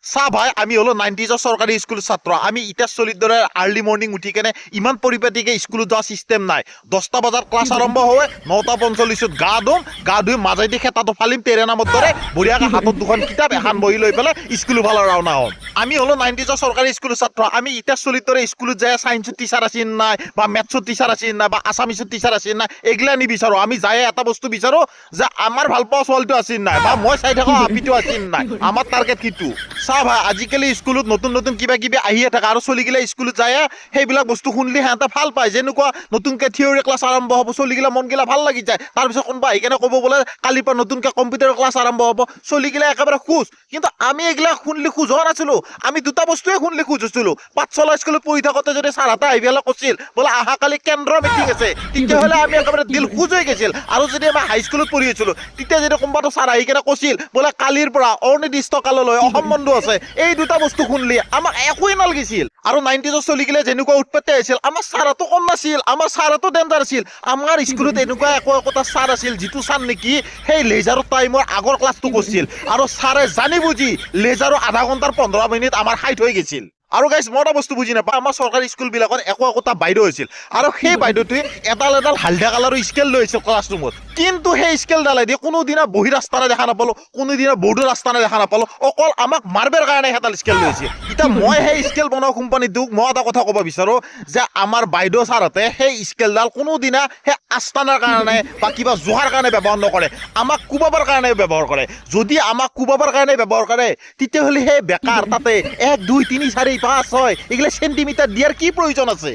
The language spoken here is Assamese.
চা ভাই আমি হলো 90s সৰকাৰি স্কুল ছাত্ৰ আমি ইটা চলিৰ দৰে আৰ্লি মৰ্নিং উঠি কেনে ইমান পৰিপাটিকে স্কুলত যোৱা সিস্টেম নাই 10টা বজাত ক্লাস আৰম্ভ হয় 9:45 গা ধুই মাজাইদি খেতাটো ফালিম তেৰে নামৰ দৰে বঢ়িয়াকে হাতত দুখন কিতাপ এখন বহি লৈ পেলাই স্কুল ফালে ৰাওনা হম আমি হলো 90s সৰকাৰি স্কুল ছাত্ৰ আমি ইটা চলিৰ দৰে স্কুলত যায় সায়েন্সৰ টিচাৰ আছিল নাই বা ম্যাথছৰ টিচাৰ আছিল নাই বা আসামিছৰ টিচাৰ আছিল নাই এগলা নিবিচাৰো আমি যায় এটা বস্তু বিচাৰো যে আমাৰ ভাল পোৱা ছোৱালীটো আছিল নাই বা মই চাই থকা আপিটো আছিল নাই আমাৰ টার্গেট কিটো চা ভাই আজিকালি স্কুলত নতুন নতুন কিবা কিবি আহিয়ে থাকে আৰু চলিগিলা স্কুলত যায় সেইবিলাক বস্তু শুনলি সিহঁতে ভাল পায় যেনেকুৱা নতুনকৈ থিয়ৰী ক্লাছ আৰম্ভ হ'ব চলিগিলা মনগিলা ভাল লাগি যায় তাৰপিছত কোনোবা আহি কেনে ক'ব বোলে কালিৰ পৰা নতুনকৈ কম্পিউটাৰ ক্লাছ আৰম্ভ হ'ব চলিগিলা একেবাৰে খোজ কিন্তু আমি এইগিলা শুনলি খোজ হোৱা নাছিলোঁ আমি দুটা বস্তুৱে শুনলি খোজ হৈছিলোঁ পাঠশালা স্কুলত পঢ়ি থাকোঁতে যদি ছাৰহঁতে আহি পেলাই কৈছিল বোলে অহাকালি কেন্দ্ৰ মিটিং আছে তেতিয়াহ'লে আমি একেবাৰে দিল খোজ হৈ গৈছিল আৰু যদি আমি হাইস্কুলত পঢ়ি আছিলোঁ তেতিয়া যদি কোনোবাটো ছাৰ আহি কেনে কৈছিল বোলে কালিৰ পৰা অনিৰ্দিষ্টকাললৈ অসম বন্ধ আছে এই দুটা বস্তু শুনলি আমাক একোৱেই নালাগিছিল আৰু 90s চলিগিলে যেনেকুৱা উৎপত্তি আহিছিল আমাৰ ছাৰতো কম নাছিল আমাৰ ছাৰতো ডেঞ্জাৰ আছিল আমাৰ স্কুলত এনেকুৱা একোটা ছাৰ আছিল যিটো ছাৰ নেকি সেই লেজাৰৰ টাইমৰ আগৰ ক্লাছটো কৰিছিল আৰু ছাৰে জানি বুজি লেজাৰৰ আধা ঘণ্টাৰ 15 মিনিট আমাৰ হাইট হৈ গৈছিল আৰু গাইজ মই এটা বস্তু বুজি নাপাওঁ আমাৰ চৰকাৰী স্কুলবিলাকত একোটা বাইদেউ হৈছিল আৰু সেই বাইদেউটোৱে এডাল হালধীয়া কালাৰৰ স্কেল লৈ আহিছিল ক্লাছৰুমত কিন্তু সেই স্কেলডালেদি কোনোদিনা বহি ৰাস্তাৰে দেখা নাপালো কোনোদিনা বৰ্ডৰ ৰাস্তাৰে দেখা নাপালো অকল আমাক মাৰবৰ কাৰণে এডাল স্কেল লৈ আহিছিল এতিয়া মই সেই স্কেল বনোৱা কোম্পানীটোক মই এটা কথা ক'ব বিচাৰোঁ যে আমাৰ বাইদেউ ছাৰহঁতে সেই স্কেলডাল কোনোদিনা সেই আস্থানাৰ কাৰণে বা কিবা জোহাৰ কাৰণে ব্যৱহাৰ নকৰে আমাক কোবাবৰ কাৰণে ব্যৱহাৰ কৰে যদি আমাক কোবাবৰ কাৰণে ব্যৱহাৰ কৰে তেতিয়াহ'লে সেই বেকাৰ তাতে 1 2 3 4 5 6 এগুলা সেন্টিমিটাৰ দিয়াৰ কি প্ৰয়োজন আছে